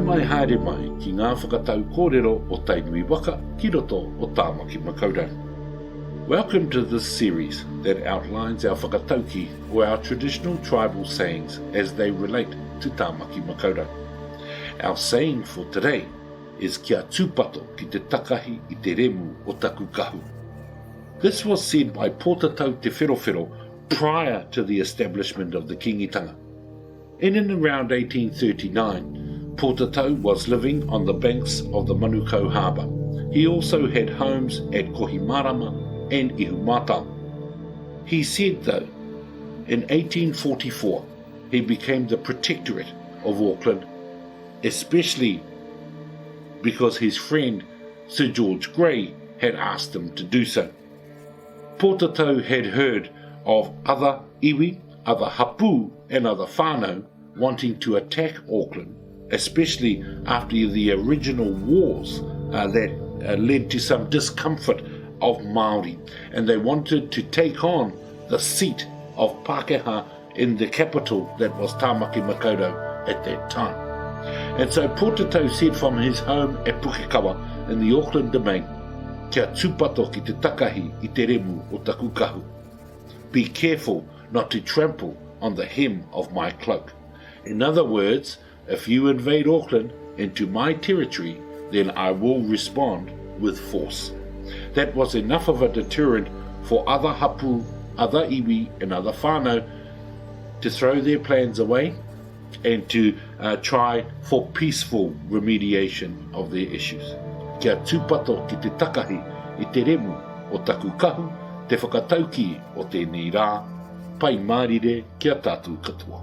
mai haere mai ki ngā whakatau Koorero o Tainui waka ki roto o Taamaki Makaurau. Welcome to this series that outlines our whakataukii or our traditional tribal sayings as they relate to Taamaki Makaurau. Our saying for today is kia Tuupato ki te Takahi I te Remu o Taku Kahu. This was said by Pōtatau te Wherowhero prior to the establishment of the kingitanga. In and around 1839, Pōtatau was living on the banks of the Manukau harbour. He also had homes at Kohimarama and Ihumātao. He said though, in 1844, he became the protectorate of Auckland, especially because his friend Sir George Grey had asked him to do so. Pōtatau had heard of other iwi, other hapu and other whānau wanting to attack Auckland, especially after the original wars that led to some discomfort of Māori, and they wanted to take on the seat of Pākehā in the capital that was Taamaki Makaurau at that time. And so Pōtatau said from his home at Pukekawa in the Auckland domain, kia Tuupato ki te Takahi I te Remu o Taku Kahu. Be careful not to trample on the hem of my cloak. In other words, if you invade Auckland into my territory, then I will respond with force. That was enough of a deterrent for other hapu, other iwi and other whānau to throw their plans away and to try for peaceful remediation of their issues. Kia Tuupato ki te Takahi I te Remu o Taku Kahu, te whakataukii o tēnei rā, Paimaarire kia tātou katoa.